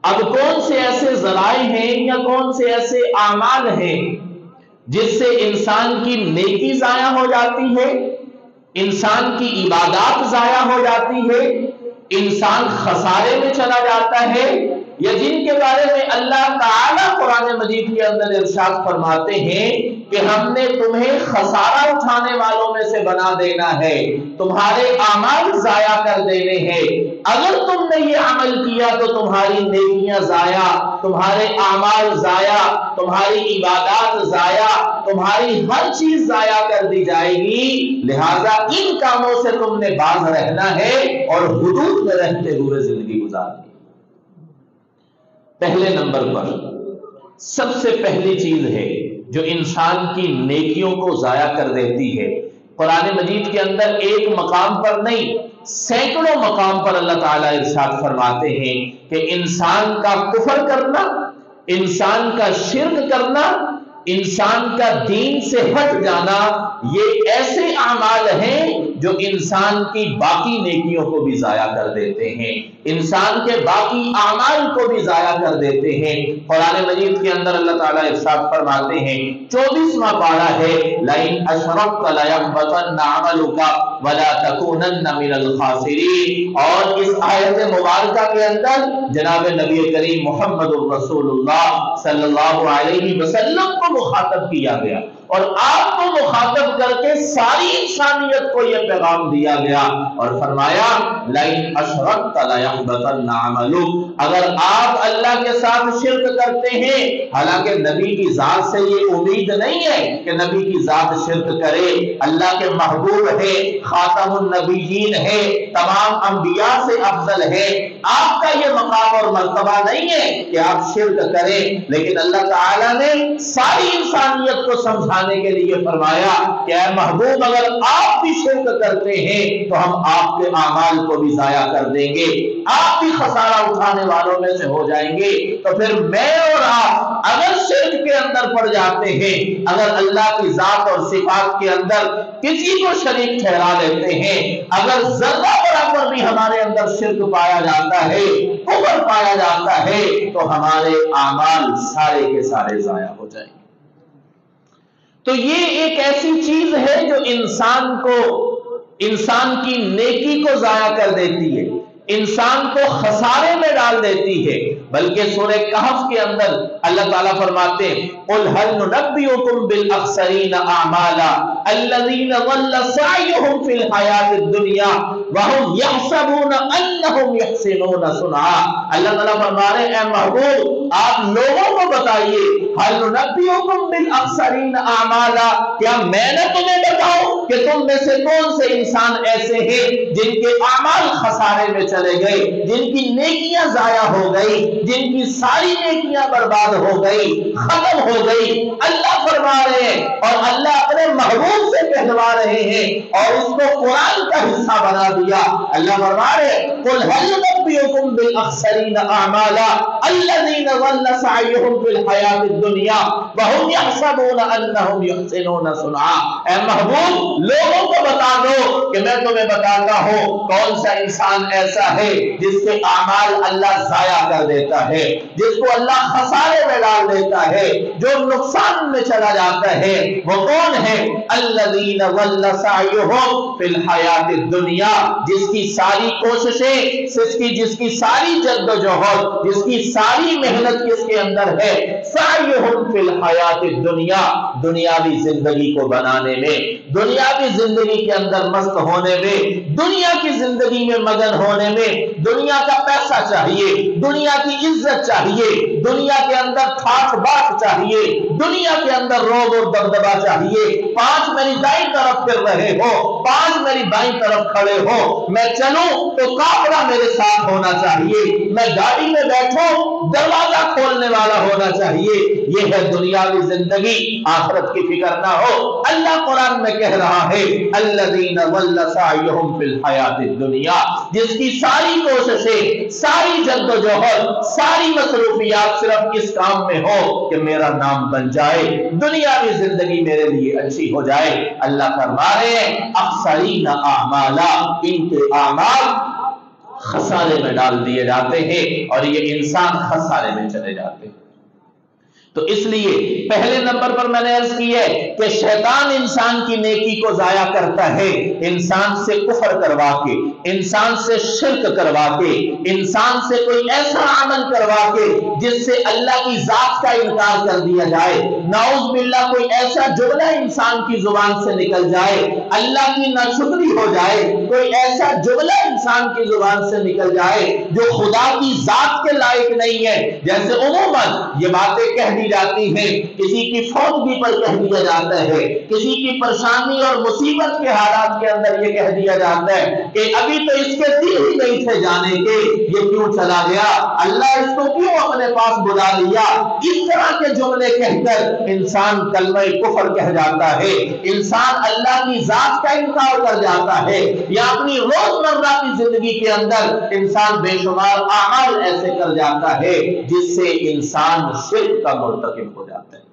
اب کون سے ایسے ذرائع ہیں یا کون سے ایسے اعمال ہیں جس سے انسان کی نیکی ضائع ہو جاتی ہے، انسان کی عبادات ضائع ہو جاتی ہے، انسان خسارے میں چلا جاتا ہے، یا جن کے بارے میں اللہ تعالیٰ قرآن مجید کے اندر ارشاد فرماتے ہیں کہ ہم نے تمہیں خسارہ اٹھانے والوں میں سے بنا دینا ہے، تمہارے اعمال ضائع کر دینے ہیں، اگر تم نے یہ عمل کیا تو تمہاری نیکیاں ضائع، تمہارے اعمال ضائع، تمہاری عبادات ضائع، تمہاری ہر چیز ضائع کر دی جائے گی، لہذا ان کاموں سے تم نے باز رہنا ہے اور حدود میں رہتے ہوئے زندگی گزارنی۔ پہلے نمبر پر سب سے پہلی چیز ہے جو انسان کی نیکیوں کو ضائع کر دیتی ہے، قرآن مجید کے اندر ایک مقام پر نہیں سینکڑوں مقام پر اللہ تعالیٰ ارشاد فرماتے ہیں کہ انسان کا کفر کرنا، انسان کا شرک کرنا، انسان کا دین سے ہٹ جانا، یہ ایسے اعمال ہیں جو انسان کی باقی نیکیوں کو بھی ضائع کر دیتے ہیں، انسان کے باقی اعمال کو بھی ضائع کر دیتے ہیں۔ قرآن مجید کے اندر اللہ تعالیٰ ارشاد فرماتے ہیں، 24واں پارہ ہے، لَئِنْ أَشْرَكْتَ لَيَحْبَطَنَّ عَمَلُكَ وَلَا تَكُونَنَّ مِنَ الْخَاسِرِينَ۔ اور اس آیت مبارکہ کے اندر جناب نبی کریم محمد رسول اللہ صلی اللہ علیہ وسلم کو مخاطب کیا گیا اور آپ کو مخاطب کر کے ساری انسانیت کو یہ پیغام دیا گیا اور فرمایا لَئِنْ أَشْرَكْتَ لَيَحْبَطَنَّ عَمَلُكَ، اگر آپ اللہ کے ساتھ شرک کرتے ہیں، حالانکہ نبی کی ذات سے یہ امید نہیں ہے کہ نبی کی ذات شرک کرے، اللہ کے محبوب ہے، خاتم النبیین ہے، تمام انبیاء سے افضل ہے، آپ کا یہ مقام اور مرتبہ نہیں ہے کہ آپ شرک کریں، لیکن اللہ تعالیٰ نے ساری انسانیت کو سمجھانے کے لیے فرمایا کہ اے محبوب اگر آپ بھی شرک کرتے ہیں تو ہم آپ کے اعمال کو بھی ضائع کر دیں گے، آپ بھی خسارہ اٹھانے والوں میں سے ہو جائیں گے۔ تو پھر میں اور آپ اگر شرک کے اندر پڑ جاتے ہیں، اگر اللہ کی ذات اور صفات کے اندر کسی کو شریک ٹھہرا لیتے ہیں، اگر ذرہ برابر بھی ہمارے اندر شرک پایا جاتا ہے، کفر پایا جاتا ہے، تو ہمارے اعمال سارے کے سارے ضائع ہو جائیں گے۔ تو یہ ایک ایسی چیز ہے جو انسان کی نیکی کو ضائع کر دیتی ہے، انسان کو خسارے میں ڈال دیتی ہے۔ بلکہ سورہ کہف کے اندر اللہ تعالیٰ فرماتے ہیں قُلْ هَلْ نُنَبِّئُكُمْ بِالْأَخْسَرِينَ أَعْمَالًا الَّذِينَ ضَلَّ سَعْيُهُمْ فِي الْحَيَاةِ الدُّنْيَا وَهُمْ يَحْسَبُونَ أَنَّهُمْ يُحْسِنُونَ صُنْعًا۔ اللہ تعالیٰ فرما رہے ہیں اے محبوب آپ لوگوں کو بتائیے هَلْ نُنَبِّئُكُمْ بِالْأَخْسَرِينَ أَعْمَالًا، کیا میں نہ تمہیں بتاؤں کہ تم میں سے کون سے انسان ایسے ہیں جن کے اعمال خسارے میں چلے گئے، جن کی نیکیاں ضائع ہو گئی، جن کی ساری نیکیاں برباد ہو گئی، ختم ہو گئی۔ اللہ فرما رہے ہیں اور اللہ اپنے محبوب سے کہلوا رہے ہیں اور اس کو قرآن کا حصہ بنا دیا۔ اللہ فرما رہے ہیں قُلْ هَلْ نُنَبِّئُكُمْ بِالْأَخْسَرِينَ أَعْمَالًا الَّذِينَ ضَلَّ سَعْيُهُمْ فِي الْحَيَاةِ الدُّنْيَا وَهُمْ يَحْسَبُونَ أَنَّهُمْ يُحْسِنُونَ صُنْعًا۔ اے محبوب لوگوں کو بتا دو کہ میں تمہیں بتاتا ہوں کون سا انسان ایسا ہے جس کے اعمال اللہ ضائع کر دیتا ہے، جس کو اللہ خسارے میں ڈال دیتا ہے، جو نقصان میں چلا جاتا ہے، وہ کون ہے؟ الذین ضل سعیہم فی الحیات الدنیا، جس کی ساری کوششیں، جس کی ساری جد و جہد، جس کی ساری محنت کس کے اندر ہے؟ سعیہم فی الحیات الدنیا، دنیاوی زندگی کو بنانے میں، دنیاوی زندگی کے اندر مست ہونے میں، دنیا کی زندگی میں مگن ہونے میں، دنیا کا پیسہ چاہیے، دنیا کی عزت چاہیے، دنیا کے اندر ٹھاٹ باٹ چاہیے، دنیا کے اندر روب اور دبدبا چاہیے، 5 میری دائیں طرف پھر رہے ہو، 5 میری بائیں طرف کھڑے ہو، میں چلوں تو کافرہ میرے ساتھ ہونا چاہیے، میں گاڑی میں بیٹھوں دروازہ کھولنے والا ہونا چاہیے۔ یہ ہے دنیاوی زندگی، آخرت کی فکر نہ ہو۔ اللہ قرآن میں کہہ رہا ہے الذین ضل سعیہم فی الحیات الدنیا، جس کی ساری کوششیں، ساری جد و جہد، ساری مصروفیات صرف اس کام میں ہو کہ میرا نام بن جائے، دنیاوی زندگی میرے لیے اچھی ہو جائے۔ اللہ فرما رہے ہیں اخسرین اعمالا، ان کے اعمال خسارے میں ڈال دیے جاتے ہیں اور یہ انسان خسارے میں چلے جاتے ہیں۔ تو اس لیے پہلے نمبر پر میں نے عرض کی ہے کہ شیطان انسان کی نیکی کو ضائع کرتا ہے، انسان سے کفر کروا کے، انسان سے شرک کروا کے، انسان سے کوئی ایسا عمل کروا کے جس سے اللہ کی ذات کا انکار کر دیا جائے، نعوذ باللہ کوئی ایسا جملہ انسان کی زبان سے نکل جائے، اللہ کی ناشکری ہو جائے، کوئی ایسا جملہ انسان کی زبان سے نکل جائے جو خدا کی ذات کے لائق نہیں ہے۔ جیسے عموماً یہ باتیں کہہ دی جاتی ہیں، کسی کی فوتگی پر کہہ دیا جاتا ہے، کسی کی پریشانی اور مصیبت کے حالات کے اندر یہ کہہ دیا جاتا ہے کہ ابھی تو اس کے دل ہی نہیں تھے جانے کے، یہ کیوں چلا گیا، اللہ اس کو کیوں اپنے پاس بلا لیا۔ اس طرح کے جملے کہہ کر انسان کلمہ کفر کہہ جاتا ہے، انسان اللہ کی ذات کا انکار کر جاتا ہے، یا اپنی روزمرہ کی زندگی کے اندر انسان بے شمار اعمال ایسے کر جاتا ہے جس سے انسان شرک کا مرتکب ہو جاتا ہے۔